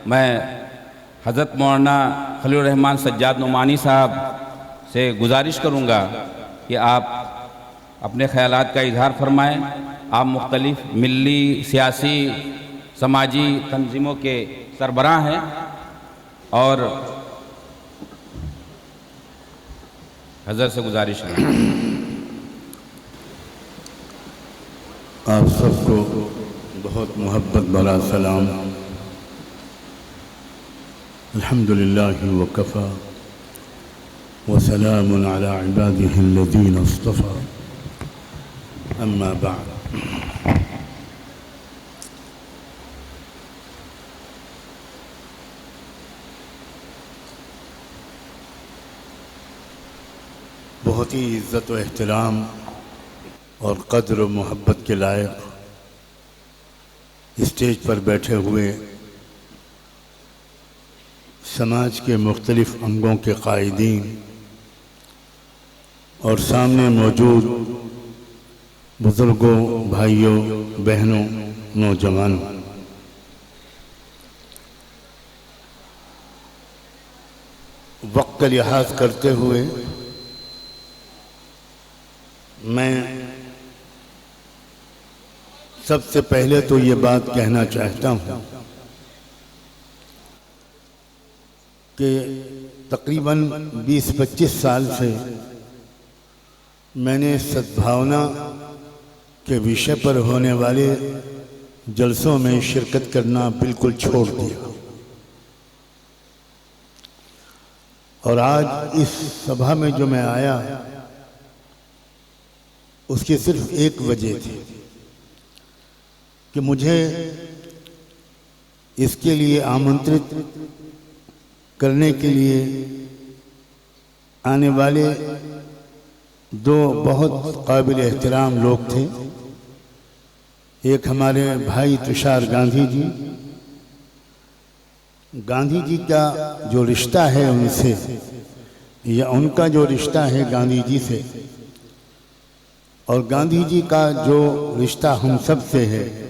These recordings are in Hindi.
मैं हज़रत मौलाना खलील रहमान सज्जाद नुमानी साहब से गुजारिश करूँगा कि आप अपने ख़यालात का इजहार फरमाएँ। आप मुख्तलिफ़ मिली सियासी समाजी तंजीमों के सरबराह हैं और हज़रत से गुजारिश है। आप सबको बहुत मोहब्बत भरा सलाम। अल्हम्दुलिल्लाहि व कफ़ा व सलामुन अला इबादिहि अल्लज़ीना इस्तफ़ा, अम्मा बअद। बहुत ही इज़्ज़त व एहतराम और क़द्र व मोहब्बत के लायक स्टेज पर बैठे हुए समाज के मुख्तलिफ़ अंगों के कायदीन और सामने मौजूद बुज़ुर्गों, भाइयों, बहनों, नौजवानों, वक्त का लिहाज करते हुए मैं सबसे पहले तो ये बात कहना चाहता हूँ कि तकरीबन 20-25 साल से मैंने सद्भावना के विषय पर होने वाले जलसों में शिरकत करना बिल्कुल छोड़ दिया और आज इस सभा में जो मैं आया उसकी सिर्फ एक वजह थी कि मुझे इसके लिए आमंत्रित करने के लिए आने वाले दो बहुत काबिल एहतराम लोग थे। एक हमारे भाई तुषार गांधी जी। गांधी जी का जो रिश्ता है उनसे या उनका जो रिश्ता है गांधी जी से और गांधी जी का जो रिश्ता हम सब से है,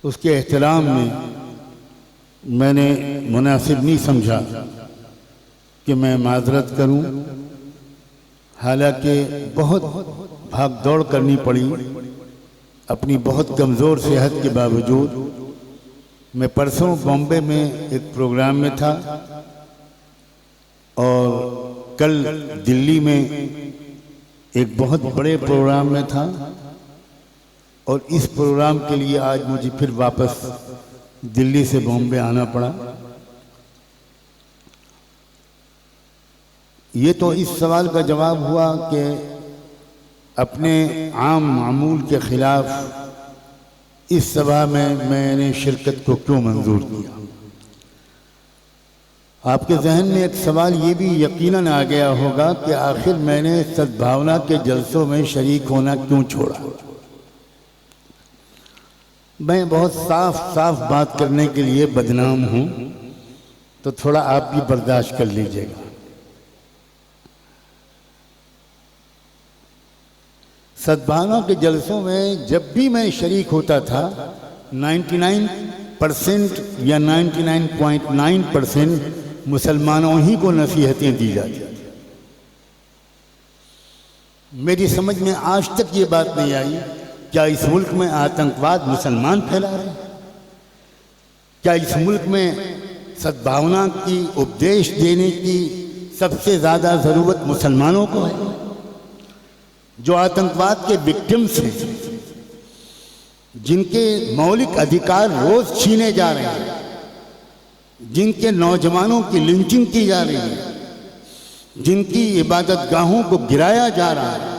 उसके एहतराम में मैंने मुनासिब नहीं समझा कि मैं माजरत करूं। हालांकि बहुत भाग दौड़ करनी पड़ी अपनी बहुत कमज़ोर सेहत के बावजूद। मैं परसों बॉम्बे में एक प्रोग्राम में था और कल दिल्ली में एक बहुत बड़े प्रोग्राम में था और इस प्रोग्राम के लिए आज मुझे फिर वापस दिल्ली से बॉम्बे आना पड़ा। ये तो इस सवाल का जवाब हुआ कि अपने आम मामूल के खिलाफ इस सभा में मैंने शिरकत को क्यों मंजूर किया। आपके जहन में एक सवाल ये भी यकीनन आ गया होगा कि आखिर मैंने सद्भावना के जलसों में शरीक होना क्यों छोड़ा। मैं बहुत साफ साफ बात करने के लिए बदनाम हूं, तो थोड़ा आप भी बर्दाश्त कर लीजिएगा। सद्भावना के जलसों में जब भी मैं शरीक होता था 99% या 99.9% मुसलमानों ही को नसीहतें दी जाती थी। मेरी समझ में आज तक ये बात नहीं आई क्या इस मुल्क में आतंकवाद मुसलमान फैला रहे हैं? क्या इस मुल्क में सद्भावना की उपदेश देने की सबसे ज़्यादा ज़रूरत मुसलमानों को है? जो आतंकवाद के विक्टिम्स हैं, जिनके मौलिक अधिकार रोज छीने जा रहे हैं, जिनके नौजवानों की लिंचिंग की जा रही है, जिनकी इबादत गाहों को गिराया जा रहा है,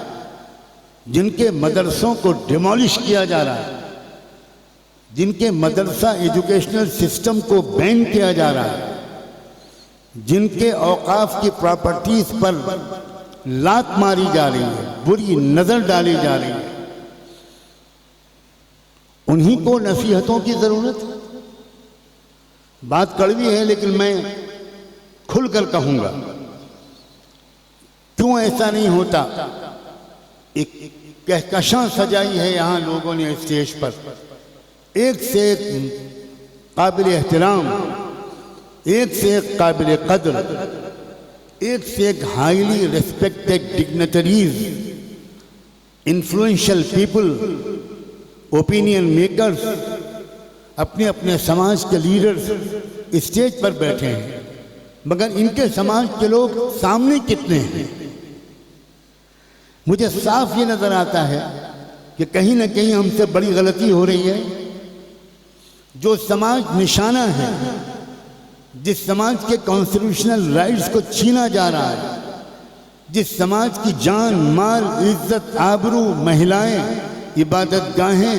जिनके मदरसों को डिमोलिश किया जा रहा है, जिनके मदरसा एजुकेशनल सिस्टम को बैन किया जा रहा है, जिनके औकाफ की प्रॉपर्टीज पर लात मारी जा रही है, बुरी नजर डाली जा रही है, उन्हीं को नसीहतों की जरूरत है। बात कड़वी है लेकिन मैं खुलकर कहूंगा, क्यों ऐसा नहीं होता। एक कहकशां सजाई है यहां लोगों ने स्टेज पर, एक से एक काबिल एहतराम, एक से एक काबिल कदर, एक से एक highly respected dignitaries, influential people, opinion makers, अपने अपने समाज के लीडर्स स्टेज पर बैठे हैं, मगर इनके समाज के लोग सामने कितने हैं? मुझे साफ ये नजर आता है कि कहीं ना कहीं हमसे बड़ी गलती हो रही है। जो समाज निशाना है, जिस समाज के कॉन्स्टिट्यूशनल राइट्स को छीना जा रहा है, जिस समाज की जान, माल, इज्जत, आबरू, महिलाएं, इबादत गाहें,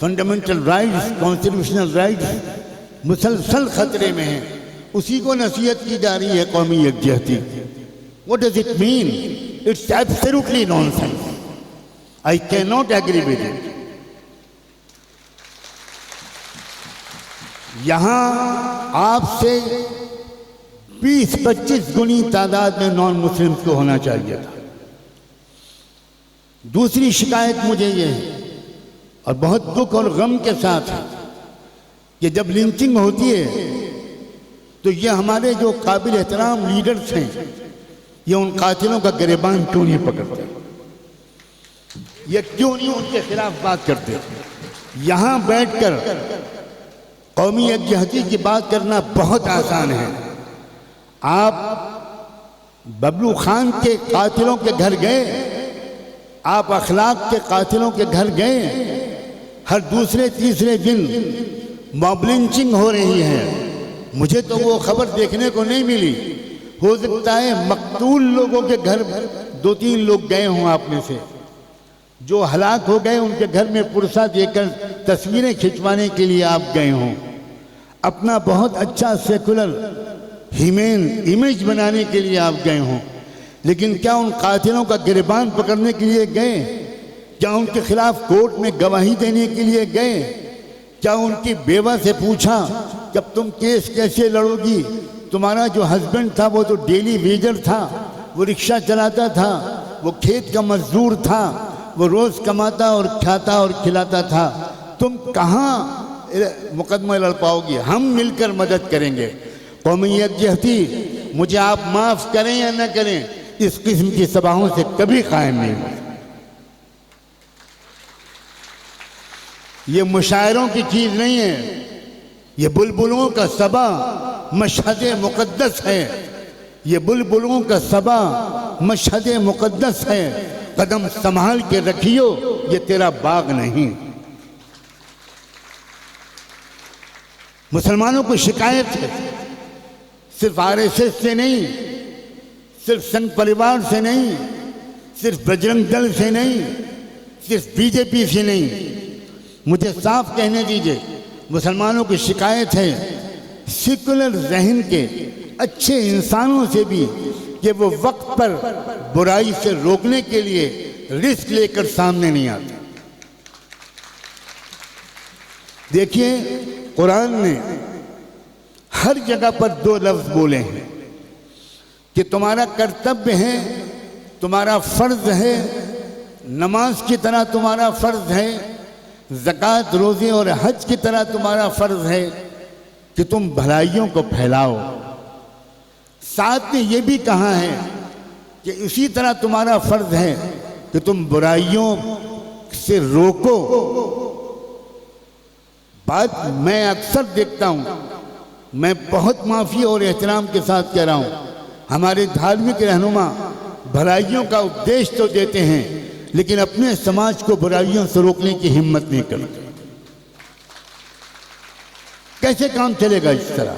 फंडामेंटल राइट्स, कॉन्स्टिट्यूशनल राइट्स मुसलसल खतरे में हैं, उसी को नसीहत की जा रही है कौमी यकजहती। What does it mean? It's absolutely nonsense. I can not agree with it. यहां आपसे 20-25 गुनी तादाद में नॉन मुस्लिम्स को होना चाहिए था। दूसरी शिकायत मुझे ये है, और बहुत दुख और गम के साथ है, कि जब लिंचिंग होती है तो ये हमारे जो काबिल एहतराम लीडर्स हैं, ये उन कातिलों का गिरबान क्यों नहीं पकड़ते? ये क्यों नहीं उनके खिलाफ बात करते? यहां बैठकर कौमी यकजहती की बात करना बहुत आसान है। आप बबलू खान के कातिलों के घर गए, आप अखलाक के कातिलों के घर गए, हर दूसरे तीसरे दिन मॉब लिंचिंग हो रही है। मुझे तो वो खबर देखने को नहीं मिली। हो सकता है मकतूल लोगों के घर 2-3 लोग गए हों आप में से, जो हलाक हो गए उनके घर में पुरसा देकर तस्वीरें खिंचवाने के लिए आप गए हों, अपना बहुत अच्छा सेकुलर ह्यूमन इमेज बनाने के लिए आप गए हों। लेकिन क्या उन कातिलों का गिरबान पकड़ने के लिए गए? क्या उनके खिलाफ कोर्ट में गवाही देने के लिए गए? क्या उनकी बेवा से पूछा कि अब तुम केस कैसे लड़ोगी? तुम्हारा जो हस्बैंड था वो तो डेली वेजर था, वो रिक्शा चलाता था, वो खेत का मजदूर था, वो रोज कमाता और खाता और खिलाता था, तुम कहाँ मुकदमा लड़ पाओगी? हम मिलकर मदद करेंगे। कौमी यकजहती, मुझे आप माफ करें या न करें, इस किस्म की सभाओं से कभी कायम नहीं हुई। ये मुशायरों की चीज नहीं है, ये बुलबुलों का सबा मशहद मुकद्दस है। ये बुलबुलों का सबा मशहद मुकद्दस है। कदम संभाल के रखियो, ये तेरा बाग नहीं। मुसलमानों को शिकायत है, सिर्फ आरएसएस से नहीं, सिर्फ संघ परिवार से नहीं, सिर्फ बजरंग दल से नहीं, सिर्फ बीजेपी से नहीं। मुझे साफ कहने दीजिए, मुसलमानों की शिकायत है सेकुलर ज़हन के अच्छे इंसानों से भी, कि वो वक्त पर बुराई से रोकने के लिए रिस्क लेकर सामने नहीं आते। देखिए, कुरान ने हर जगह पर 2 लफ्ज बोले हैं कि तुम्हारा कर्तव्य है, तुम्हारा फर्ज है, नमाज की तरह तुम्हारा फर्ज है, ज़कात, रोज़े और हज की तरह तुम्हारा फर्ज है कि तुम भलाइयों को फैलाओ। साथ में ये भी कहा है कि इसी तरह तुम्हारा फर्ज है कि तुम बुराइयों से रोको। बात मैं अक्सर देखता हूँ, मैं बहुत माफ़ी और एहतराम के साथ कह रहा हूँ, हमारे धार्मिक रहनुमा भलाइयों का उपदेश तो देते हैं, लेकिन अपने समाज को बुराइयों से रोकने की हिम्मत नहीं करते। कैसे काम चलेगा इस तरह?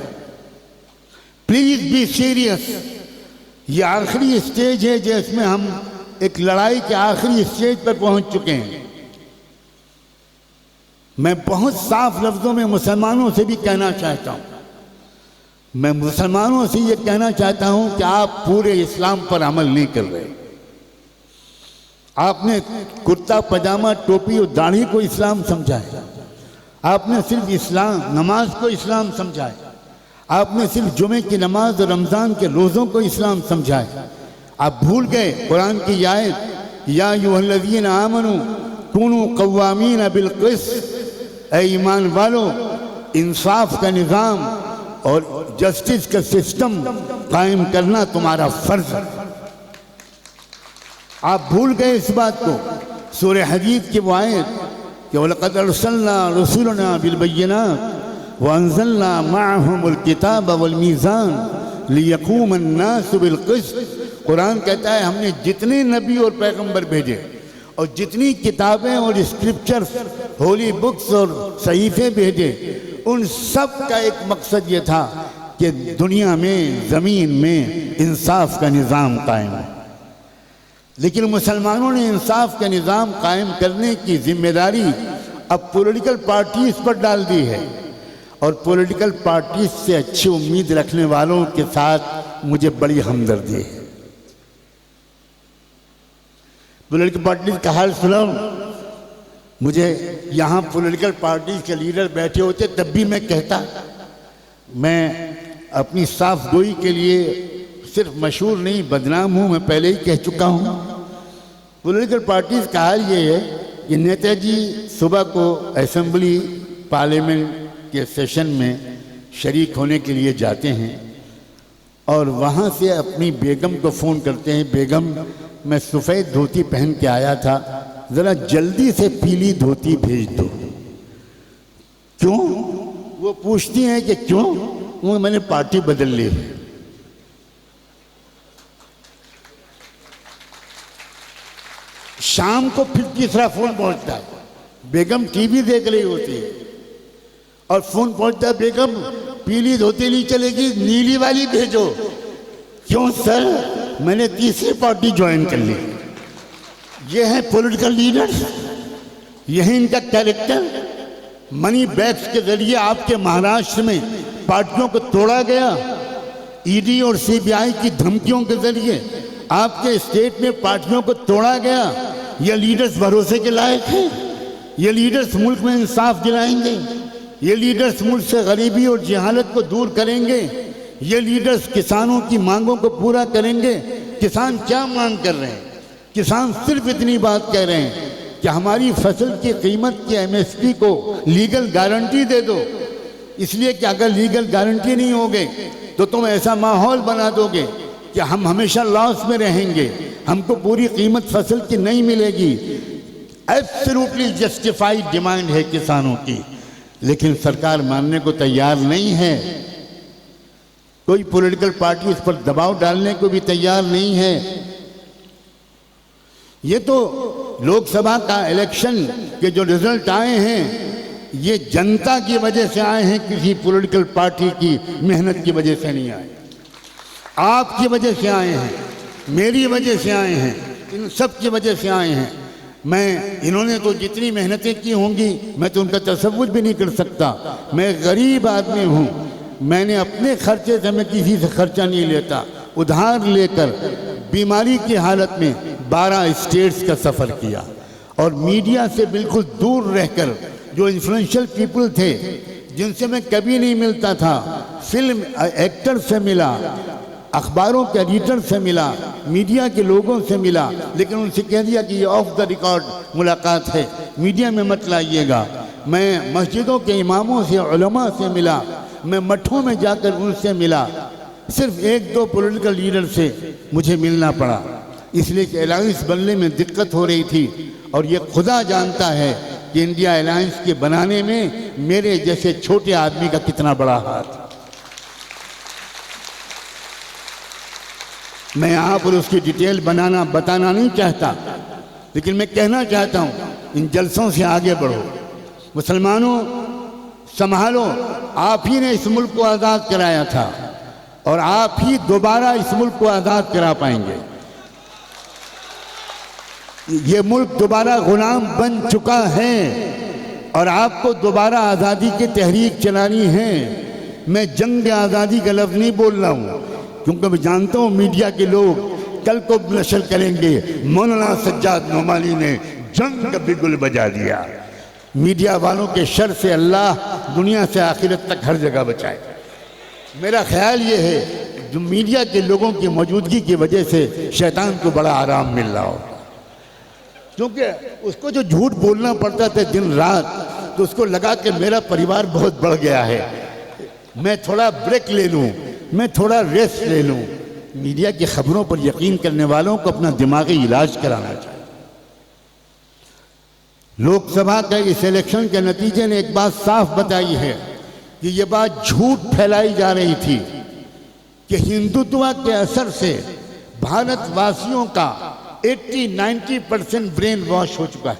Please be serious. ये आखिरी स्टेज है जिसमें हम एक लड़ाई के आखिरी स्टेज पर पहुंच चुके हैं। मैं बहुत साफ लफ्जों में मुसलमानों से भी कहना चाहता हूं, मैं मुसलमानों से ये कहना चाहता हूं कि आप पूरे इस्लाम पर अमल नहीं कर रहे। आपने कुर्ता पजामा टोपी और दाढ़ी को इस्लाम समझा है, आपने सिर्फ इस्लाम नमाज को इस्लाम समझा है, आपने सिर्फ जुमे की नमाज और रमज़ान के रोज़ों को इस्लाम समझा है। आप भूल गए कुरान की आयत, या अय्युहल्लज़ीना आमनू कुनू क़व्वामीना बिल क़िस्त, ऐ ईमान वालो इंसाफ का निज़ाम और जस्टिस का सिस्टम कायम करना तुम्हारा फर्ज है। आप भूल गए इस बात को। सूरह हदीद की वो आयत कि वलक़द अरसलना रसूलना बिलबय्यिनात व अंज़लना मअहुमुल किताब वल मीज़ान लियक़ूम अन्नास बिलक़िस्त। कुरान कहता है हमने जितने नबी और पैगंबर भेजे और जितनी किताबें और स्क्रिप्चर्स, होली बुक्स और सहीफे भेजे, उन सब का एक मकसद ये था कि दुनिया में, ज़मीन में इंसाफ का निज़ाम कायम है। लेकिन मुसलमानों ने इंसाफ का निज़ाम कायम करने की जिम्मेदारी अब पॉलिटिकल पार्टीज पर डाल दी है, और पॉलिटिकल पार्टीज से अच्छी उम्मीद रखने वालों के साथ मुझे बड़ी हमदर्दी है। पॉलिटिकल पार्टीज का हाल सुनो। मुझे यहाँ पॉलिटिकल पार्टीज के लीडर बैठे होते तब भी मैं कहता, मैं अपनी साफ गोई के लिए सिर्फ मशहूर नहीं बदनाम हूँ, मैं पहले ही कह चुका हूँ। पॉलिटिकल पार्टीज का हाल ये है कि नेताजी सुबह को असेंबली पार्लियामेंट के सेशन में शरीक होने के लिए जाते हैं और वहाँ से अपनी बेगम को फ़ोन करते हैं, बेगम मैं सफ़ेद धोती पहन के आया था, ज़रा जल्दी से पीली धोती भेज दो। क्यों? वो पूछती हैं कि क्यों? वो मैंने पार्टी बदल ली है। शाम को फिर तीसरा फोन पहुंचता है, बेगम टीवी देख रही होती है और फोन पहुंचता है, बेगम पीली धोती नहीं चलेगी, नीली वाली भेजो। क्यों सर? मैंने तीसरी पार्टी ज्वाइन कर ली। ये हैं पॉलिटिकल लीडर्स, यही इनका कैरेक्टर। मनी बैग्स के जरिए आपके महाराष्ट्र में पार्टियों को तोड़ा गया, ईडी और सीबीआई की धमकियों के जरिए आपके स्टेट में पार्टियों को तोड़ा गया। ये लीडर्स भरोसे के लायक हैं? ये लीडर्स मुल्क में इंसाफ दिलाएंगे? ये लीडर्स मुल्क से गरीबी और जहालत को दूर करेंगे? ये लीडर्स किसानों की मांगों को पूरा करेंगे? किसान क्या मांग कर रहे हैं? किसान सिर्फ इतनी बात कह रहे हैं कि हमारी फसल की कीमत की एमएसपी को लीगल गारंटी दे दो, इसलिए कि अगर लीगल गारंटी नहीं होगी तो तुम ऐसा माहौल बना दोगे कि हम हमेशा लॉस में रहेंगे, हमको पूरी कीमत फसल की नहीं मिलेगी। एब्सोल्युटली जस्टिफाइड डिमांड है किसानों की, लेकिन सरकार मानने को तैयार नहीं है। कोई पॉलिटिकल पार्टी इस पर दबाव डालने को भी तैयार नहीं है। ये तो लोकसभा का इलेक्शन के जो रिजल्ट आए हैं, ये जनता की वजह से आए हैं, किसी पॉलिटिकल पार्टी की मेहनत की वजह से नहीं आए। आपकी वजह से आए हैं, मेरी वजह से आए हैं, इन सब की वजह से आए हैं। इन्होंने तो जितनी मेहनतें की होंगी मैं तो उनका तसव्वुर भी नहीं कर सकता। मैं गरीब आदमी हूँ, मैंने अपने खर्चे से, मैं किसी से खर्चा नहीं लेता, उधार लेकर बीमारी की हालत में 12 स्टेट्स का सफ़र किया और मीडिया से बिल्कुल दूर रहकर जो इन्फ्लुएंशियल पीपल थे जिनसे मैं कभी नहीं मिलता था, फिल्म एक्टर से मिला, अखबारों के एडिटर से मिला, मीडिया के लोगों से मिला, लेकिन उनसे कह दिया कि ये ऑफ द रिकॉर्ड मुलाकात है, मीडिया में मत लाइएगा। मैं मस्जिदों के इमामों से, उलमा से मिला, मैं मठों में जाकर उनसे मिला। सिर्फ 1-2 पॉलिटिकल लीडर से मुझे मिलना पड़ा, इसलिए कि अलायंस बनने में दिक्कत हो रही थी। और ये खुदा जानता है कि इंडिया अलायंस के बनाने में मेरे जैसे छोटे आदमी का कितना बड़ा हाथ। मैं यहाँ पर उसकी डिटेल बताना नहीं चाहता, लेकिन मैं कहना चाहता हूँ, इन जलसों से आगे बढ़ो। मुसलमानों संभालो, आप ही ने इस मुल्क को आज़ाद कराया था और आप ही दोबारा इस मुल्क को आज़ाद करा पाएंगे। ये मुल्क दोबारा गुलाम बन चुका है और आपको दोबारा आज़ादी की तहरीक चलानी है। मैं जंग आज़ादी का लफ्ज़ नहीं बोल रहा हूँ, क्योंकि मैं जानता हूँ मीडिया के लोग कल को नशर करेंगे, मौलाना सज्जाद नोमानी ने जंग का बिगुल बजा दिया। मीडिया वालों के शर से अल्लाह दुनिया से आखिरत तक हर जगह बचाए। मेरा ख्याल ये है जो मीडिया के लोगों की मौजूदगी की वजह से शैतान को बड़ा आराम मिल रहा हो, क्योंकि उसको जो झूठ बोलना पड़ता था दिन रात, तो उसको लगा कि मेरा परिवार बहुत बढ़ गया है, मैं थोड़ा ब्रेक ले लूं, मैं थोड़ा रेस्ट ले लूं। मीडिया की खबरों पर यकीन करने वालों को अपना दिमागी इलाज कराना चाहिए। लोकसभा के इस इलेक्शन के नतीजे ने एक बात साफ बताई है कि ये बात झूठ फैलाई जा रही थी कि हिंदुत्व के असर से भारतवासियों का 80-90% ब्रेन वॉश हो चुका है।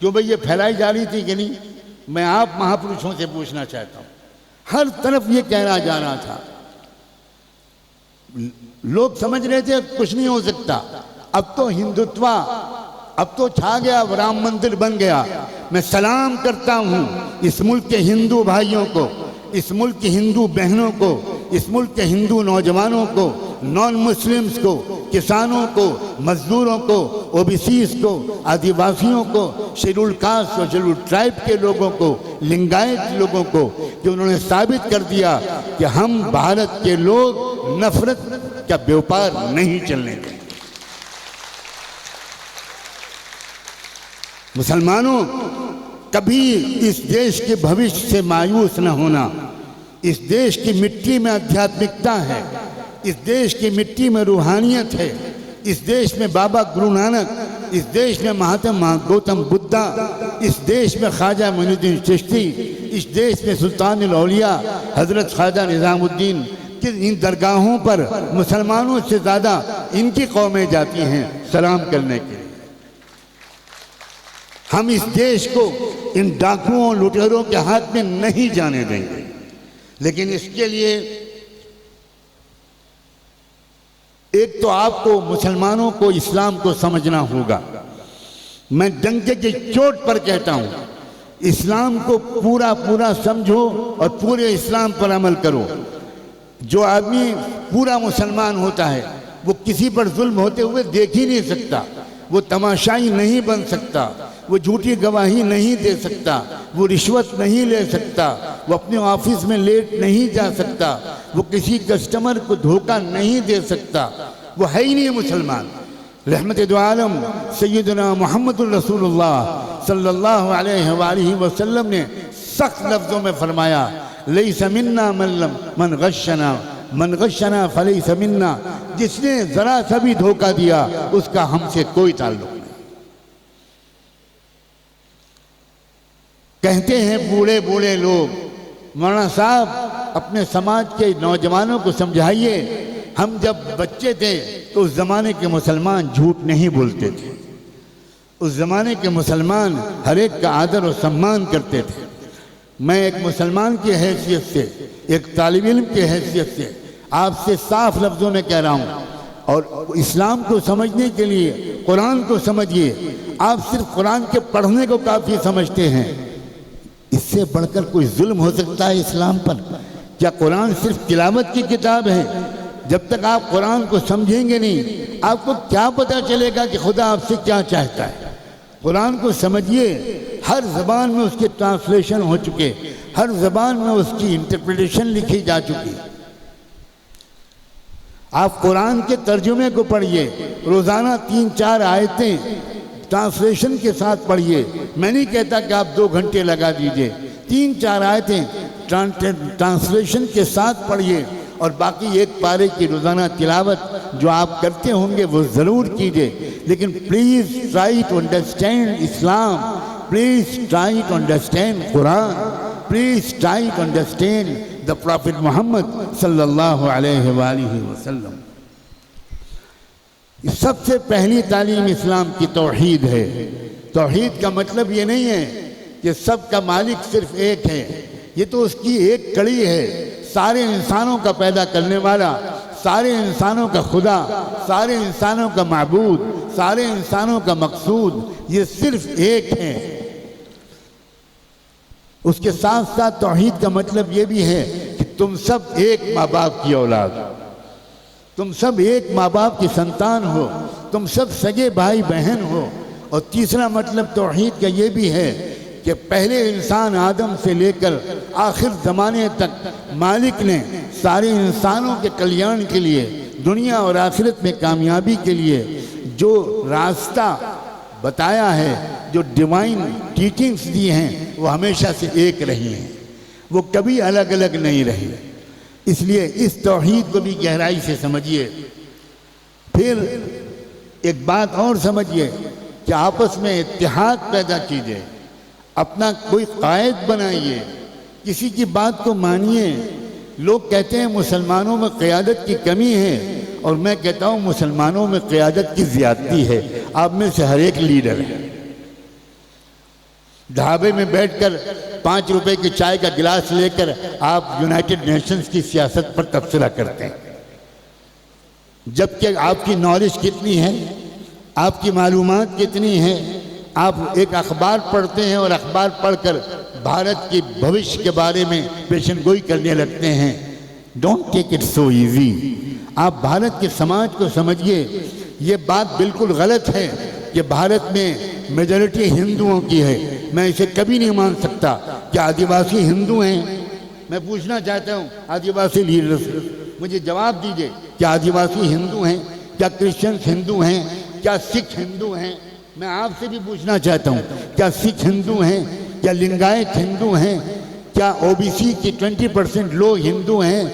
क्यों भाई ये फैलाई जा रही थी कि नहीं? मैं आप महापुरुषों से पूछना चाहता हूं। हर तरफ ये कहना जा रहा था, लोग समझ रहे थे कुछ नहीं हो सकता, अब तो हिंदुत्व, अब तो छा गया, राम मंदिर बन गया। मैं सलाम करता हूं इस मुल्क के हिंदू भाइयों को, इस मुल्क की हिंदू बहनों को, इस मुल्क के हिंदू नौजवानों को, नॉन मुस्लिम्स को, किसानों को, मजदूरों को, ओबीसीज को, आदिवासियों को, शेड्यूल कास्ट और शेड्यूल ट्राइब के लोगों को, लिंगायत लोगों को, कि उन्होंने साबित कर दिया कि हम भारत के लोग नफरत का व्यापार नहीं चलने देंगे। मुसलमानों, कभी इस देश के भविष्य से मायूस न होना। इस देश की मिट्टी में आध्यात्मिकता है, इस देश की मिट्टी में रूहानियत है, इस देश में बाबा गुरु नानक, इस देश में महात्मा गौतम बुद्धा, इस देश में ख्वाजा मोइनुद्दीन चिश्ती, इस देश में सुल्तानुल औलिया हजरत ख्वाजा निजामुद्दीन कि इन दरगाहों पर मुसलमानों से ज़्यादा इनकी कौमें जाती हैं सलाम करने के लिए। हम इस देश को इन डाकुओं लुटेरों के हाथ में नहीं जाने देंगे, लेकिन इसके लिए एक तो आपको मुसलमानों को इस्लाम को समझना होगा। मैं डंके की चोट पर कहता हूं, इस्लाम को पूरा पूरा समझो और पूरे इस्लाम पर अमल करो। जो आदमी पूरा मुसलमान होता है वो किसी पर जुल्म होते हुए देख ही नहीं सकता, वो तमाशाई नहीं बन सकता, वो झूठी गवाही नहीं दे सकता, वो रिश्वत नहीं ले सकता, वो अपने ऑफिस में लेट नहीं जा सकता, वो किसी कस्टमर को धोखा नहीं दे सकता, वो है ही नहीं मुसलमान। रहमत दो आलम सैयदना मुहम्मदुर रसूलुल्लाह सल्लल्लाहु अलैहि वसल्लम ने सख्त लफ्ज़ों में फरमाया, लैसा मिन्ना मन गश्शना फलैसा मिन्ना। जिसने जरा सा भी धोखा दिया उसका हमसे कोई ताल्लुक नहीं। कहते हैं बूढ़े बूढ़े लोग, मौलाना साहब अपने समाज के नौजवानों को समझाइए, हम जब बच्चे थे तो उस जमाने के मुसलमान झूठ नहीं बोलते थे, उस जमाने के मुसलमान हर एक का आदर और सम्मान करते थे। मैं एक मुसलमान की हैसियत से, एक तालिब इल्म की हैसियत से आपसे साफ लफ्ज़ों में कह रहा हूँ, और इस्लाम को समझने के लिए कुरान को समझिए। आप सिर्फ कुरान के पढ़ने को काफ़ी समझते हैं, इससे बढ़कर कोई जुल्म हो सकता है इस्लाम पर? क्या कुरान सिर्फ तिलावत की किताब है? जब तक आप कुरान को समझेंगे नहीं, आपको क्या पता चलेगा कि खुदा आपसे क्या चाहता है? कुरान को समझिए, हर ज़बान में उसके ट्रांसलेशन हो चुके, हर ज़बान में उसकी इंटरप्रिटेशन लिखी जा चुकी। आप कुरान के तर्जुमे को पढ़िए, रोज़ाना 3-4 आयतें ट्रांसलेशन के साथ पढ़िए। मैं नहीं कहता कि आप 2 घंटे लगा दीजिए, 3-4 आयतें ट्रांसलेशन के साथ पढ़िए, और बाकी एक पारे की रोज़ाना तिलावत जो आप करते होंगे वो ज़रूर कीजिए। लेकिन please try to understand Islam, please try to understand Quran, please try to understand the prophet Muhammad सल्लल्लाहु अलैहि वसल्लम। सबसे पहली तालीम इस्लाम की तौहीद है। तौहीद का मतलब ये नहीं है कि सबका मालिक सिर्फ एक है, ये तो उसकी एक कड़ी है। सारे इंसानों का पैदा करने वाला, सारे इंसानों का खुदा, सारे इंसानों का माबूद, सारे इंसानों का मकसूद, ये सिर्फ एक है। उसके साथ साथ तौहीद का मतलब ये भी है कि तुम सब एक माँ बाप की औलाद हो, तुम सब एक माँ बाप की संतान हो, तुम सब सगे भाई बहन हो। और तीसरा मतलब तौहीद का ये भी है कि पहले इंसान आदम से लेकर आखिर ज़माने तक मालिक ने सारे इंसानों के कल्याण के लिए, दुनिया और आखिरत में कामयाबी के लिए जो रास्ता बताया है, जो डिवाइन टीचिंग्स दी हैं, वो हमेशा से एक रही हैं, वो कभी अलग अलग नहीं रही। इसलिए इस तौहीद को भी गहराई से समझिए। फिर एक बात और समझिए कि आपस में इत्तेहाद पैदा कीजिए, अपना कोई कायद बनाइए, किसी की बात को मानिए। लोग कहते हैं मुसलमानों में क़यादत की कमी है, और मैं कहता हूँ मुसलमानों में क़यादत की ज़्यादती है। आप में से हर एक लीडर है, ढाबे में बैठकर 5 रुपए की चाय का गिलास लेकर आप यूनाइटेड नेशंस की सियासत पर तबसरा करते हैं, जबकि आपकी नॉलेज कितनी है, आपकी मालूमात कितनी है। आप एक अखबार पढ़ते हैं और अखबार पढ़कर भारत के भविष्य के बारे में पेशनगोई करने लगते हैं। Don't take it so easy. आप भारत के समाज को समझिए। ये बात बिल्कुल गलत है कि भारत में मेजॉरिटी हिंदुओं की है। मैं इसे कभी नहीं मान सकता। क्या आदिवासी हिंदू हैं? मैं पूछना चाहता हूँ आदिवासी लीडर से, मुझे जवाब दीजिए, क्या आदिवासी हिंदू हैं? क्या क्रिश्चियंस हिंदू हैं? क्या सिख हिंदू हैं? मैं आपसे भी पूछना चाहता हूँ, क्या सिख हिंदू हैं? क्या लिंगायत हिंदू हैं? क्या ओबीसी की 20% लोग हिंदू हैं?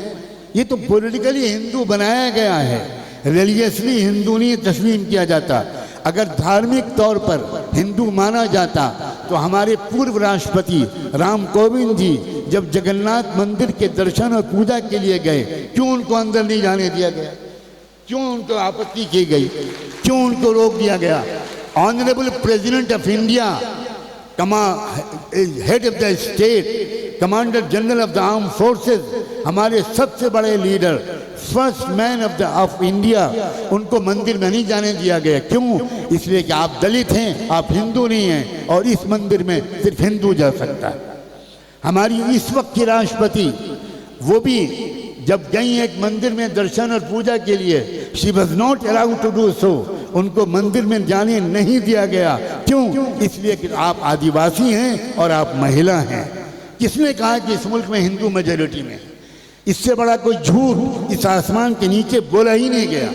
ये तो पॉलिटिकली हिंदू बनाया गया है, रिलीजियसली हिंदू नहीं तस्लीम किया जाता। अगर धार्मिक तौर पर हिंदू माना जाता तो हमारे पूर्व राष्ट्रपति राम कोविंद जी जब जगन्नाथ मंदिर के दर्शन और पूजा के लिए गए, क्यों उनको अंदर नहीं जाने दिया गया? क्यों उनको आपत्ति की गई? क्यों उनको रोक दिया गया? Honourable president of India, head of the state, commander general of the arm forces, हमारे सबसे बड़े leader, first man of India, उनको मंदिर में नहीं जाने दिया गया। क्यों? इसलिए कि आप दलित हैं, आप हिंदू नहीं हैं, और इस मंदिर में सिर्फ हिंदू जा सकता है। हमारी इस वक्त की राष्ट्रपति, वो भी जब गई एक मंदिर में दर्शन और पूजा के लिए, she was not allowed to do so, उनको मंदिर में जाने नहीं दिया गया। क्यों? इसलिए कि आप आदिवासी हैं और आप महिला हैं। किसने कहा कि इस मुल्क में हिंदू मेजॉरिटी में? इससे बड़ा कोई झूठ इस आसमान के नीचे बोला ही नहीं गया।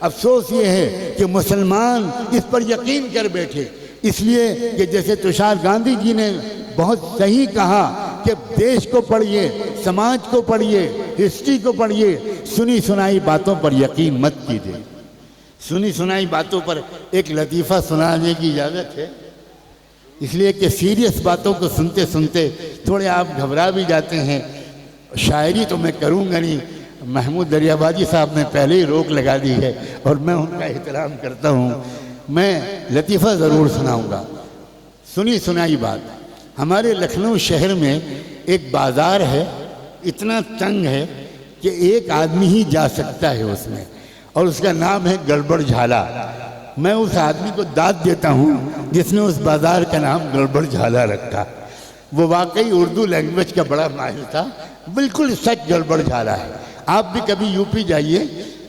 अफसोस ये है कि मुसलमान इस पर यकीन कर बैठे। इसलिए कि जैसे तुषार गांधी जी ने बहुत सही कहा कि देश को पढ़िए, समाज को पढ़िए, हिस्ट्री को पढ़िए, सुनी सुनाई बातों पर यकीन मत कीजिए। सुनी सुनाई बातों पर एक लतीफ़ा सुनाने की इजाज़त है, इसलिए कि सीरियस बातों को सुनते सुनते थोड़े आप घबरा भी जाते हैं। शायरी तो मैं करूँगा नहीं, महमूद दरियाबाजी साहब ने पहले ही रोक लगा दी है और मैं उनका एहतराम करता हूँ। मैं लतीफ़ा ज़रूर सुनाऊँगा। सुनी सुनाई बात, हमारे लखनऊ शहर में एक बाज़ार है, इतना तंग है कि एक आदमी ही जा सकता है उसमें, और उसका नाम है गड़बड़ झाला। मैं उस आदमी को दाद देता हूँ जिसने उस बाज़ार का नाम गड़बड़ झाला रखा। वो वाकई उर्दू लैंग्वेज का बड़ा माहिर था, बिल्कुल सच गड़बड़ झाला है। आप भी कभी यूपी जाइए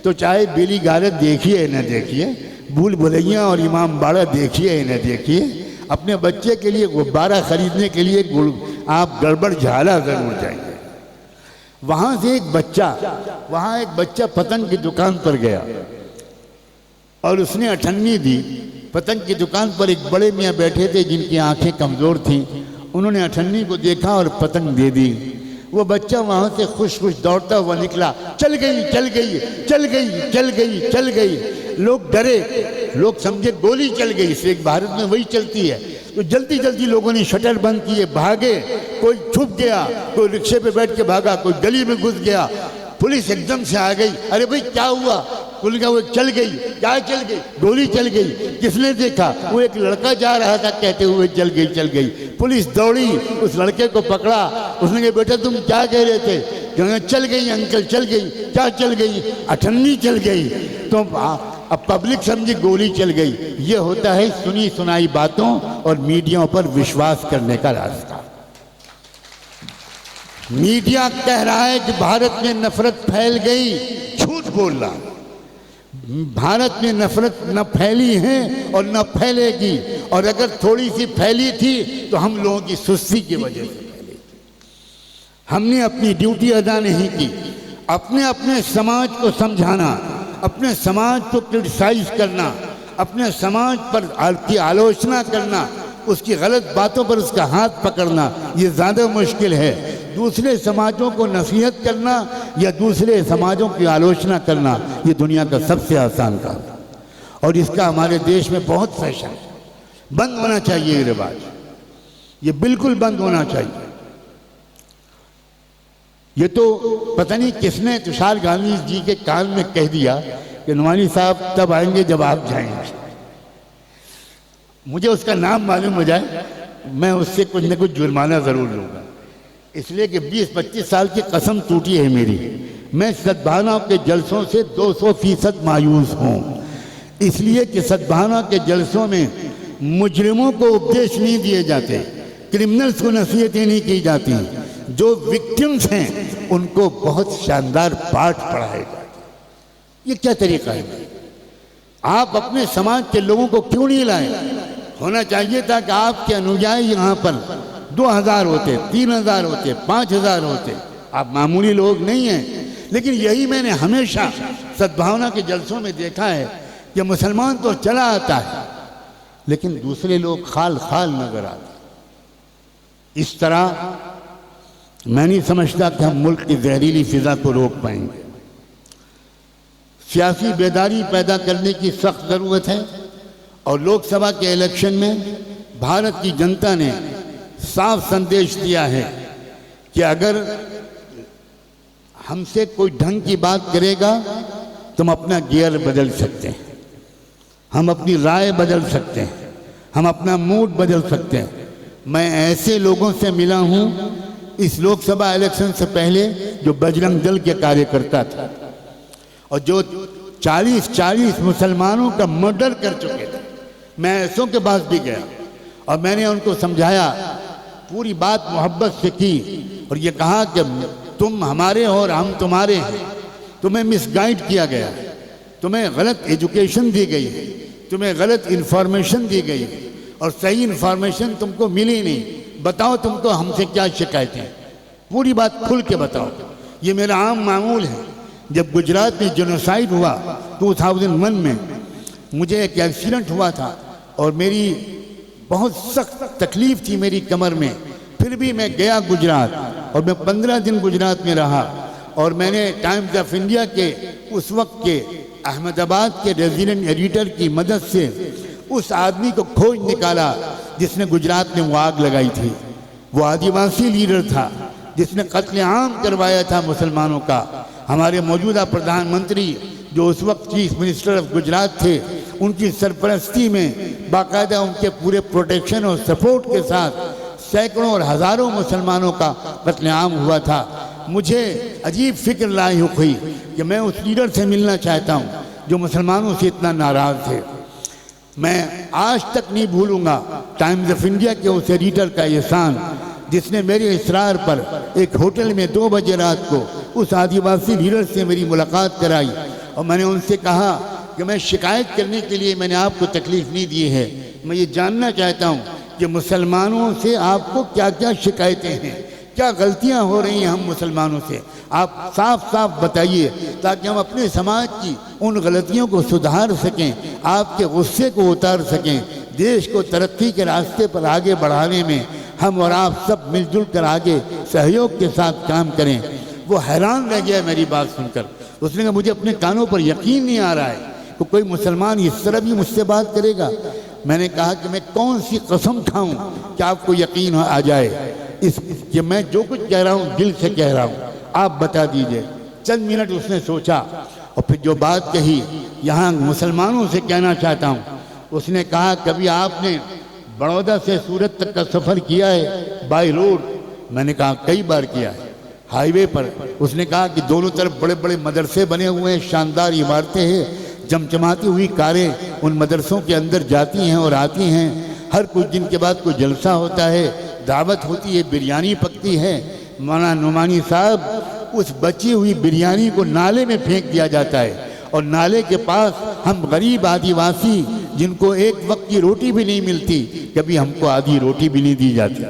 तो चाहे बेली गारत देखिए न देखिए, भूल भुलैया और इमाम बाड़ा देखिए न देखिए, अपने बच्चे के लिए गुब्बारा खरीदने के लिए आप गड़बड़ झाला ज़रूर जाइए। वहाँ से एक बच्चा पतंग की दुकान पर गया और उसने अठन्नी दी। पतंग की दुकान पर एक बड़े मियाँ बैठे थे जिनकी आंखें कमज़ोर थीं। उन्होंने अठन्नी को देखा और पतंग दे दी। वो बच्चा वहाँ से खुश खुश दौड़ता हुआ निकला। चल गई चल गई चल गई चल गई चल गई। लोग डरे, लोग समझे गोली चल गई, इसलिए भारत में वही चलती है। तो जल्दी जल्दी लोगों ने शटर बंद किए, भागे। कोई छुप गया, कोई रिक्शे पे बैठ के भागा, कोई गली में घुस गया। पुलिस एकदम से आ गई। अरे भाई क्या हुआ? पुलिस का वो चल गई। क्या चल गई? गोली चल गई। किसने देखा? वो एक लड़का जा रहा था कहते हुए चल गई चल गई। पुलिस दौड़ी, उस लड़के को पकड़ा। उसने कहा बेटा तुम क्या कह रहे थे? कहना चल गई अंकल चल गई। क्या चल गई? अठन्नी चल गई। तो अब पब्लिक समझी गोली चल गई। ये होता है सुनी सुनाई बातों और मीडिया पर विश्वास करने का रास्ता। मीडिया कह रहा है कि भारत में नफरत फैल गई, झूठ बोल रहा। भारत में नफरत न फैली है और न फैलेगी, और अगर थोड़ी सी फैली थी तो हम लोगों की सुस्ती की वजह से फैली थी। हमने अपनी ड्यूटी अदा नहीं की। अपने अपने समाज को समझाना, अपने समाज को क्रिटिसाइज करना, अपने समाज पर की आलोचना करना उसकी गलत बातों पर उसका हाथ पकड़ना ये ज़्यादा मुश्किल है। दूसरे समाजों को नसीहत करना या दूसरे समाजों की आलोचना करना ये दुनिया का सबसे आसान काम है, और इसका हमारे देश में बहुत फैशन है। बंद होना चाहिए ये रिवाज, ये बिल्कुल बंद होना चाहिए। ये तो पता नहीं किसने तुषार गांधी जी के कान में कह दिया कि नुमानी साहब तब आएंगे जब आप जाएंगे। मुझे उसका नाम मालूम हो जाए, मैं उससे कुछ न कुछ जुर्माना ज़रूर लूँगा, इसलिए कि 20-25 साल की कसम टूटी है मेरी। मैं सद्भावना के जलसों से 200% मायूस हूँ, इसलिए कि सद्भावना के जलसों में मुजरिमों को उपदेश नहीं दिए जाते, क्रिमिनल्स को नसीहतें नहीं की जाती, जो विक्टिम्स हैं उनको बहुत शानदार पाठ पढ़ाए जाते। ये क्या तरीका है? आप अपने समाज के लोगों को क्यों नहीं लाए? होना चाहिए था कि आपके अनुयायी यहाँ पर 2000 होते, 3000 होते, 5000 होते। आप मामूली लोग नहीं हैं। लेकिन यही मैंने हमेशा सद्भावना के जलसों में देखा है कि मुसलमान तो चला आता है लेकिन दूसरे लोग खाल खाल नजर आते। इस तरह मैं नहीं समझता कि हम मुल्क की जहरीली फिजा को रोक पाएंगे। सियासी बेदारी पैदा करने की सख्त ज़रूरत है, और लोकसभा के इलेक्शन में भारत की जनता ने साफ संदेश दिया है कि अगर हमसे कोई ढंग की बात करेगा तो हम अपना गियर बदल सकते हैं, हम अपनी राय बदल सकते हैं, हम अपना मूड बदल सकते हैं। मैं ऐसे लोगों से मिला हूं इस लोकसभा इलेक्शन से पहले जो बजरंग दल के कार्यकर्ता था और जो 40 मुसलमानों का मर्डर कर चुके थे। मैं ऐसों के पास भी गया और मैंने उनको समझाया, पूरी बात मोहब्बत से की और ये कहा कि तुम हमारे हो और हम तुम्हारे हैं। तुम्हें मिसगाइड किया गया, तुम्हें गलत एजुकेशन दी गई, तुम्हें गलत इन्फॉर्मेशन दी गई और सही इन्फॉर्मेशन तुमको मिली नहीं। बताओ तुमको हमसे क्या शिकायतें, पूरी बात खुल के बताओ। ये मेरा आम मामूल है। जब गुजरात में जेनोसाइड हुआ 2001 में, मुझे एक एक्सीडेंट हुआ था और मेरी बहुत सख्त तकलीफ थी मेरी कमर में, फिर भी मैं गया गुजरात और मैं 15 दिन गुजरात में रहा और मैंने टाइम्स ऑफ इंडिया के उस वक्त के अहमदाबाद के रेजिडेंट एडिटर की मदद से उस आदमी को खोज निकाला जिसने गुजरात में वो आग लगाई थी। वो आदिवासी लीडर था जिसने कत्लेआम करवाया था मुसलमानों का। हमारे मौजूदा प्रधानमंत्री जो उस वक्त चीफ मिनिस्टर ऑफ गुजरात थे, उनकी सरपरस्ती में बाकायदा उनके पूरे प्रोटेक्शन और सपोर्ट के साथ सैकड़ों और हज़ारों मुसलमानों का कत्लेआम हुआ था। मुझे अजीब फिक्र लायक हुई कि मैं उस लीडर से मिलना चाहता हूँ जो मुसलमानों से इतना नाराज़ थे। मैं आज तक नहीं भूलूंगा टाइम्स ऑफ इंडिया के उस एडिटर का एहसान जिसने मेरे इसरार पर एक होटल में 2 बजे रात को उस आदिवासी लीडर से मेरी मुलाकात कराई और मैंने उनसे कहा कि मैं शिकायत करने के लिए मैंने आपको तकलीफ़ नहीं दी है, मैं ये जानना चाहता हूँ कि मुसलमानों से आपको क्या क्या शिकायतें हैं, क्या गलतियाँ हो रही हैं हम मुसलमानों से, आप साफ साफ बताइए ताकि हम अपने समाज की उन गलतियों को सुधार सकें, आपके गुस्से को उतार सकें, देश को तरक्की के रास्ते पर आगे बढ़ाने में हम और आप सब मिलजुल कर आगे सहयोग के साथ काम करें। वो हैरान रह गया मेरी बात सुनकर। उसने कहा मुझे अपने कानों पर यकीन नहीं आ रहा है तो कोई मुसलमान इस तरह भी मुझसे बात करेगा। मैंने कहा कि मैं कौन सी कसम खाऊं कि आपको यकीन आ जाए इस कि मैं जो कुछ कह रहा हूं दिल से कह रहा हूं, आप बता दीजिए। चंद मिनट उसने सोचा और फिर जो बात कही यहाँ मुसलमानों से कहना चाहता हूँ। उसने कहा कभी आपने बड़ौदा से सूरत तक का सफ़र किया है बाय रोड? मैंने कहा कई बार किया है, हाईवे पर। उसने कहा कि दोनों तरफ बड़े बड़े मदरसे बने हुए हैं, शानदार इमारतें हैं, चमचमाती हुई कारें उन मदरसों के अंदर जाती हैं और आती हैं। हर कुछ दिन के बाद कोई जलसा होता है, दावत होती है, बिरयानी पकती है। मौलाना नुमानी साहब, उस बची हुई बिरयानी को नाले में फेंक दिया जाता है और नाले के पास हम गरीब आदिवासी जिनको एक वक्त की रोटी भी नहीं मिलती, कभी हमको आधी रोटी भी नहीं दी जाती।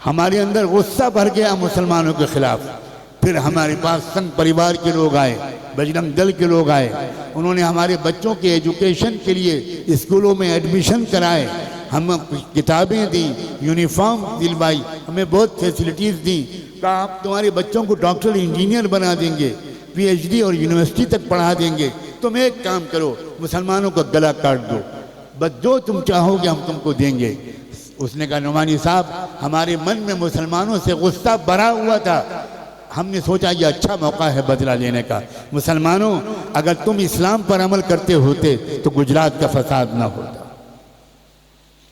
हमारे अंदर गुस्सा भर गया मुसलमानों के खिलाफ। फिर हमारे पास संघ परिवार के लोग आए, बजरंग दल के लोग आए, उन्होंने हमारे बच्चों के एजुकेशन के लिए स्कूलों में एडमिशन कराए। हम किताबें दी, यूनिफॉर्म दिलवाई, हमें बहुत फैसिलिटीज़ दी। कहा आप तुम्हारे बच्चों को डॉक्टर इंजीनियर बना देंगे, पीएचडी और यूनिवर्सिटी तक पढ़ा देंगे, तुम एक काम करो मुसलमानों का गला काट दो, बस जो तुम चाहोगे हम तुमको देंगे। उसने कहा नुमानी साहब हमारे मन में मुसलमानों से गुस्सा भरा हुआ था, हमने सोचा ये अच्छा मौका है बदला लेने का। मुसलमानों अगर तुम इस्लाम पर अमल करते होते तो गुजरात का फसाद ना होता।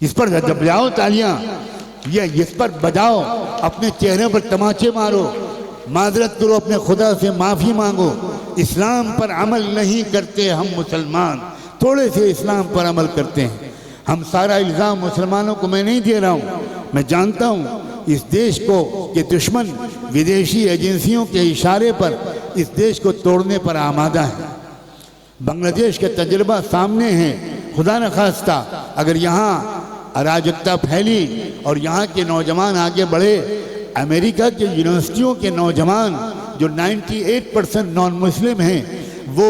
इस पर जब बजाओ तालियां, ये इस पर बजाओ, अपने चेहरे पर तमाचे मारो, माजरत करो, अपने खुदा से माफ़ी मांगो। इस्लाम पर अमल नहीं करते हम मुसलमान, थोड़े से इस्लाम पर अमल करते हैं। हम सारा इल्ज़ाम मुसलमानों को मैं नहीं दे रहा हूँ, मैं जानता हूँ इस देश को के दुश्मन विदेशी एजेंसियों के इशारे पर इस देश को तोड़ने पर आमादा है। बांग्लादेश का तजुर्बा सामने है। खुदा न खास्ता अगर यहाँ अराजकता फैली और यहाँ के नौजवान आगे बढ़े, अमेरिका के यूनिवर्सिटियों के नौजवान जो 98% नॉन मुस्लिम हैं, वो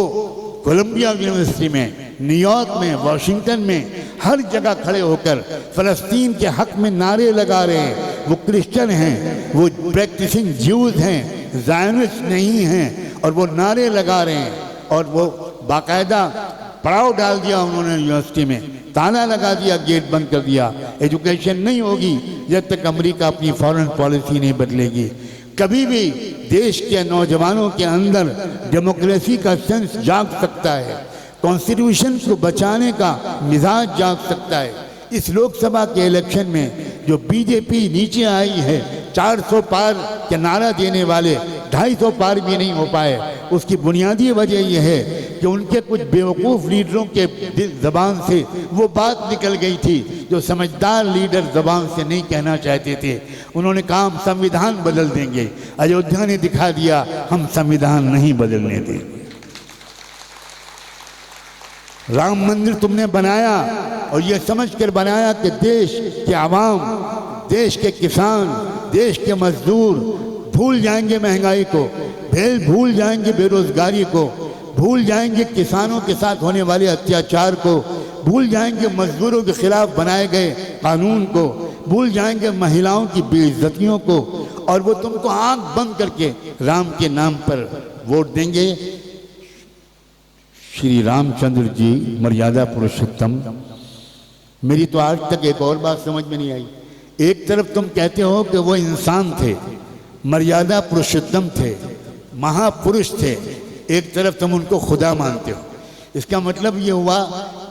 कोलंबिया यूनिवर्सिटी में, न्यूयॉर्क में, वाशिंगटन में, हर जगह खड़े होकर फ़लस्तीन के हक में नारे लगा रहे हैं। वो क्रिश्चियन हैं, वो प्रैक्टिसिंग ज्यूज़ हैं, ज़ायनिस्ट नहीं हैं, और वो नारे लगा रहे हैं। और वो बाकायदा पड़ाव डाल दिया उन्होंने यूनिवर्सिटी में, ताला लगा दिया, गेट बंद कर दिया। एजुकेशन नहीं होगी जब तक अमेरिका अपनी फॉरेन पॉलिसी नहीं बदलेगी। कभी भी देश के नौजवानों के अंदर डेमोक्रेसी का सेंस जाग सकता है, कॉन्स्टिट्यूशन को बचाने का मिजाज जाग सकता है। इस लोकसभा के इलेक्शन में जो बीजेपी नीचे आई है, 400 पार के नारा देने वाले 250 पार भी नहीं हो पाए, उसकी बुनियादी वजह यह है कि उनके कुछ बेवकूफ़ लीडरों के ज़बान से वो बात निकल गई थी जो समझदार लीडर ज़बान से नहीं कहना चाहते थे। उन्होंने कहा हम संविधान बदल देंगे। अयोध्या ने दिखा दिया हम संविधान नहीं बदलने देंगे। राम मंदिर तुमने बनाया और ये समझ कर बनाया कि देश के आवाम, देश के किसान, देश के मजदूर भूल जाएंगे महंगाई को, भूल जाएंगे बेरोजगारी को, भूल जाएंगे किसानों के साथ होने वाले अत्याचार को, भूल जाएंगे मजदूरों के खिलाफ बनाए गए कानून को, भूल जाएंगे महिलाओं की बेइज्जतियों को, और वो तुमको आंख बंद करके राम के नाम पर वोट देंगे। श्री रामचंद्र जी मर्यादा पुरुषोत्तम। मेरी तो आज तक एक और बात समझ में नहीं आई। एक तरफ तुम कहते हो कि वो इंसान थे, मर्यादा पुरुषोत्तम थे, महापुरुष थे, एक तरफ तुम उनको खुदा मानते हो। इसका मतलब ये हुआ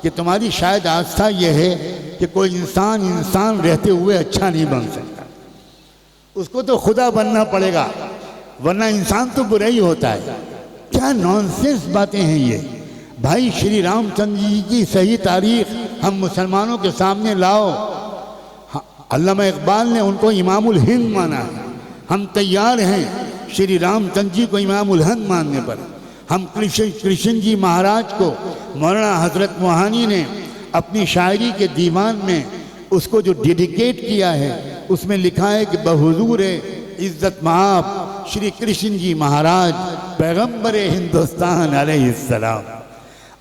कि तुम्हारी शायद आस्था ये है कि कोई इंसान रहते हुए अच्छा नहीं बन सकता, उसको तो खुदा बनना पड़ेगा, वरना इंसान तो बुरा ही होता है। क्या नॉनसेंस बातें हैं ये भाई। श्री रामचंद्र जी की सही तारीख हम मुसलमानों के सामने लाओ। अल्लामा इकबाल ने उनको इमामुल हिंद माना है, हम तैयार हैं श्री रामचंद्र जी को इमामुल हिंद मानने पर। हम कृष्ण जी महाराज को मौलाना हजरत मोहानी ने अपनी शायरी के दीवान में उसको जो डेडिकेट किया है, उसमें लिखा है कि बहुजूर इज्जत माप श्री कृष्ण जी महाराज पैगंबर हिंदुस्तान अलैहिस्सलाम।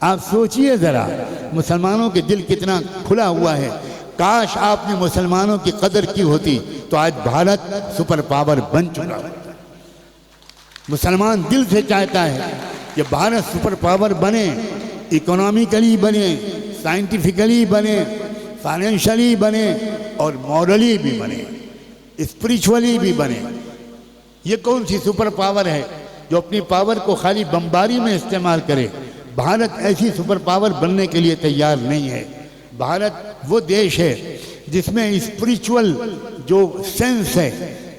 आप सोचिए ज़रा, मुसलमानों के दिल कितना खुला हुआ है। काश आपने मुसलमानों की कदर की होती तो आज भारत सुपर पावर बन चुका होता। मुसलमान दिल से चाहता है कि भारत सुपर पावर बने, इकोनॉमिकली बने, साइंटिफिकली बने, फाइनेंशियली बने और मॉरली भी बने, स्पिरिचुअली भी बने। ये कौन सी सुपर पावर है जो अपनी पावर को खाली बमबारी में इस्तेमाल करे? भारत ऐसी सुपर पावर बनने के लिए तैयार नहीं है। भारत वो देश है जिसमें स्पिरिचुअल जो सेंस है,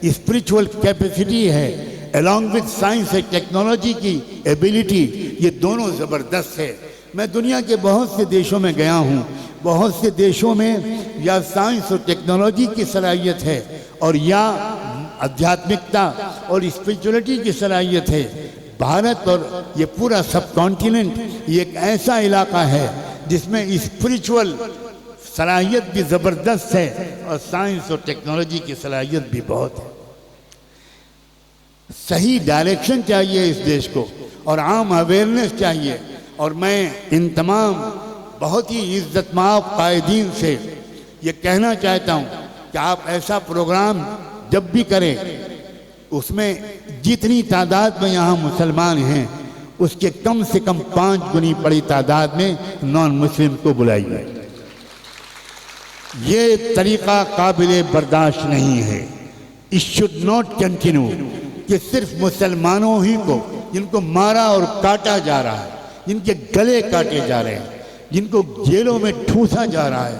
स्पिरिचुअल कैपेसिटी है, अलॉन्ग विद साइंस है, टेक्नोलॉजी की एबिलिटी, ये दोनों ज़बरदस्त है। मैं दुनिया के बहुत से देशों में गया हूँ, बहुत से देशों में या साइंस और टेक्नोलॉजी की सलाहियत है और या आध्यात्मिकता और स्पिरिचुअलिटी की सलाहियत है। भारत और ये पूरा सब कॉन्टिनेंट ये एक ऐसा इलाका है जिसमें स्पिरिचुअल सलाहियत भी ज़बरदस्त है और साइंस और टेक्नोलॉजी की सलाहियत भी बहुत है। सही डायरेक्शन चाहिए इस देश को और आम अवेयरनेस चाहिए। और मैं इन तमाम बहुत ही इज्जतमाब कायदीन से ये कहना चाहता हूँ कि आप ऐसा प्रोग्राम जब भी करें उसमें जितनी तादाद में यहाँ मुसलमान हैं उसके कम से कम 5 गुनी बड़ी तादाद में नॉन मुस्लिम को बुलाइए। ये तरीका काबिले बर्दाश्त नहीं है। इट शुड नॉट कंटिन्यू कि सिर्फ मुसलमानों ही को, जिनको मारा और काटा जा रहा है, जिनके गले काटे जा रहे हैं, जिनको जेलों में ठूसा जा रहा है,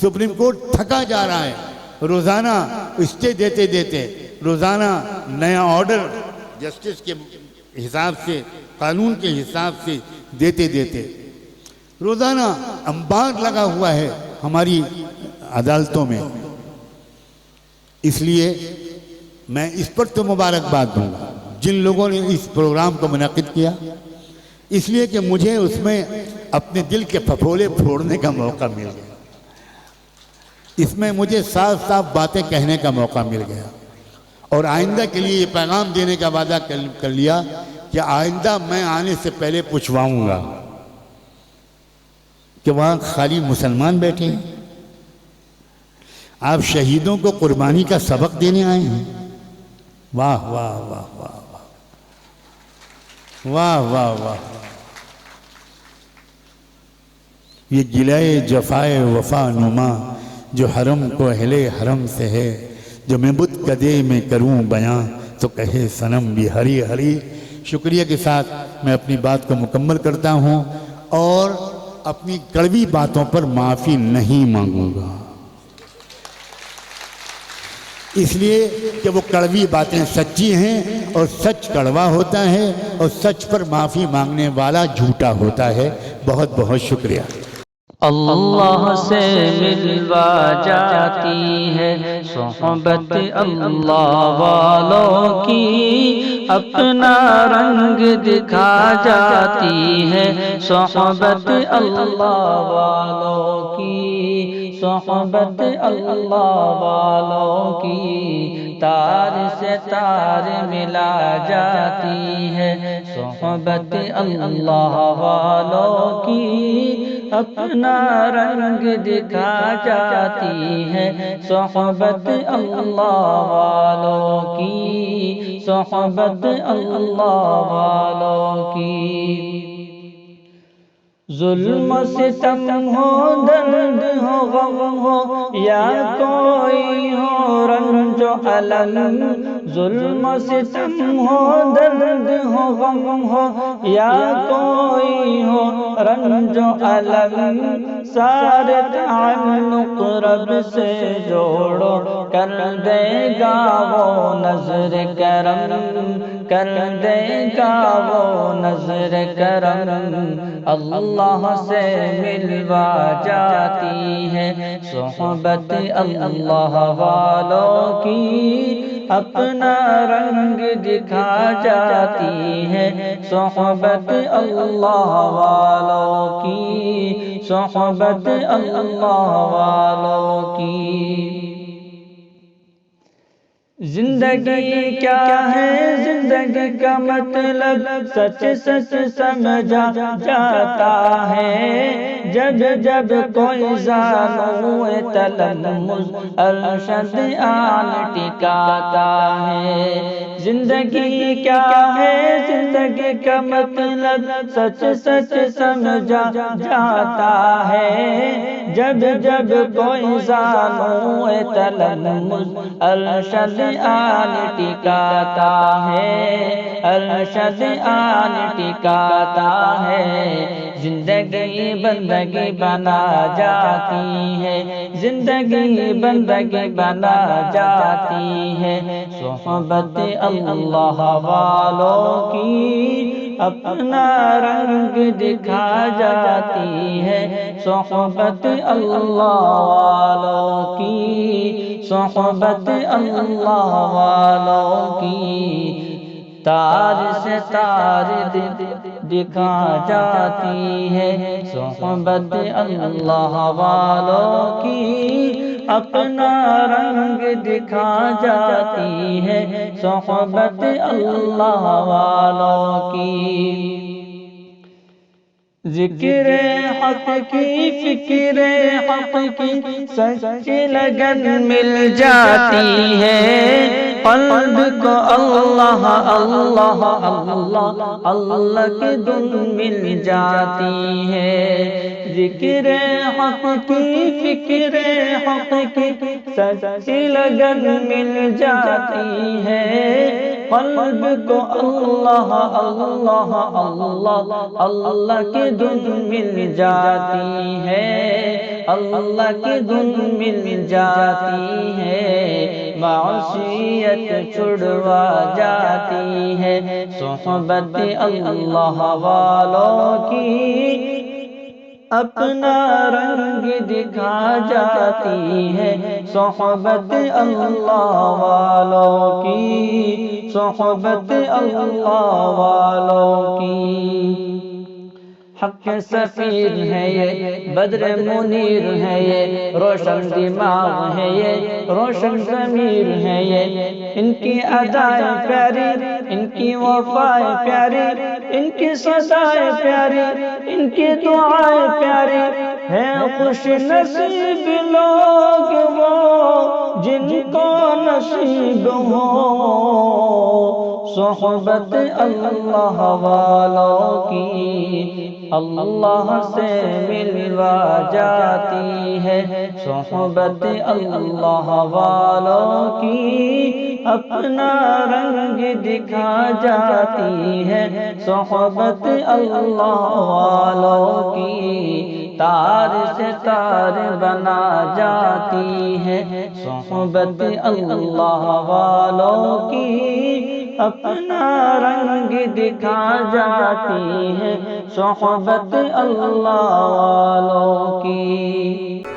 सुप्रीम कोर्ट थका जा रहा है, रोज़ाना स्टे देते देते, रोज़ाना नया ऑर्डर जस्टिस के हिसाब से, कानून के हिसाब से देते देते, रोज़ाना अंबार लगा हुआ है हमारी अदालतों में। इसलिए मैं इस पर तो मुबारकबाद दूंगा जिन लोगों ने इस प्रोग्राम को मुनक़िद किया, इसलिए कि मुझे उसमें अपने दिल के फफोले फोड़ने का मौका मिल गया। इसमें मुझे साफ साफ बातें कहने का मौका मिल गया और आइंदा के लिए ये पैगाम देने का वादा कर लिया कि आइंदा मैं आने से पहले पूछवाऊंगा कि वहाँ खाली मुसलमान बैठे हैं, आप शहीदों को कुर्बानी का सबक देने आए हैं। वाह वाह वाह वाह वाह वाह वाह। ये गिलाए जफाए वफा नुमा जो हरम को अहले हरम से है, जो मैं बुत कदे में करूं बयां तो कहे सनम भी हरी हरी। शुक्रिया के साथ मैं अपनी बात को मुकम्मल करता हूं और अपनी कड़वी बातों पर माफ़ी नहीं मांगूंगा, इसलिए कि वो कड़वी बातें सच्ची हैं और सच कड़वा होता है और सच पर माफ़ी मांगने वाला झूठा होता है। बहुत बहुत शुक्रिया। अल्लाह से मिलवा जाती है सोहबत अल्लाह वालों की, अपना रंग दिखा जाती है सोहबत अल्लाह वालों की, सोहबत अल्लाह वालों की। तार से तार मिला जाती है सोहबत अल्लाह वालों की, अपना रंग दिखा जाती है सोहबत अल्लाह वालों की, सोहबत अल्लाह वालों की। जुल्म सितम हो, दर्द हो, गम हो, या कोई हो रंजो अलम, जुल्म सितम हो, दर्द हो, गम हो, या कोई हो रंजो अलम, सारे ताल्लुक रब से जोड़ो, कर देगा वो नजर करम, कर देगा वो नजर करम। अल्लाह से मिलवा जाती है सोहबत अल्लाह वालों की, अपना रंग दिखा जाती है सोहबत अल्लाह वालों की, सोहबत अल्लाह वालों की। जिंदगी क्या है, जिंदगी का मतलब सच सच समझा जाता है, जब जब कोई ज़ानुए तलम्मुज़ अरशद आन टिकाता है। जिंदगी क्या है, जिंदगी का मतलब सच सच समझा जाता है, जब जब कोई ज़ानुए तलम्मुज़ अरशद आन टिकाता है, अरशद आन टिकाता है। जिंदगी बंदगी बना जाती है, जिंदगी बंदगी बना जाती है सोहबत अल्लाह वालों की, अपना रंग दिखा जाती है सोहबत अल्लाह वालों की, सोहबत अल्लाह वालों की। तार से तार दिखा जाती है सोहबत अल्लाह वालों की, अपना रंग दिखा जाती है सोहबत अल्लाह वालों की। जिक्र हक की फिक्र हक की सच्ची लगन मिल जाती है, क़ल्ब को अल्लाह अल्लाह अल्लाह अल्लाह की धुन मिल जाती है। जिक्र हक की फिक्र हक की सच्ची लगन मिल जाती है, क़ल्ब को अल्लाह अल्लाह अल्लाह अल्लाह की धुन मिल जाती है, अल्लाह की धुन मिल जाती है। मासियत छुड़वा जाती है, सोहबत अल्लाह वालों की अपना रंग दिखा जाती है। सोहबत अल्लाह वालों की, सोहबत अल्लाह वालों की। हक सफीर है ये, बद्र मुनीर है ये, रोशन दिमाग है ये, रोशन ज़मीर है ये। इनकी अदाएं प्यारी, इनकी वफ़ाएं प्यारी, इनकी सदाएं प्यारी, इनकी दुआएं प्यारी है। खुश नसीब लोग वो जिनको नसीब हो सोहबत अल्लाह वालों की, अल्लाह से मिलवा जाती है। सोहबत अल्लाह वालों की अपना रंग दिखा जाती है। सोहबत अल्लाह वालों की तार से तार बना जाती है। सोहबत अल्लाह वालों की अपना रंग दिखा जाती है। सोहबत अल्लाह वालों की।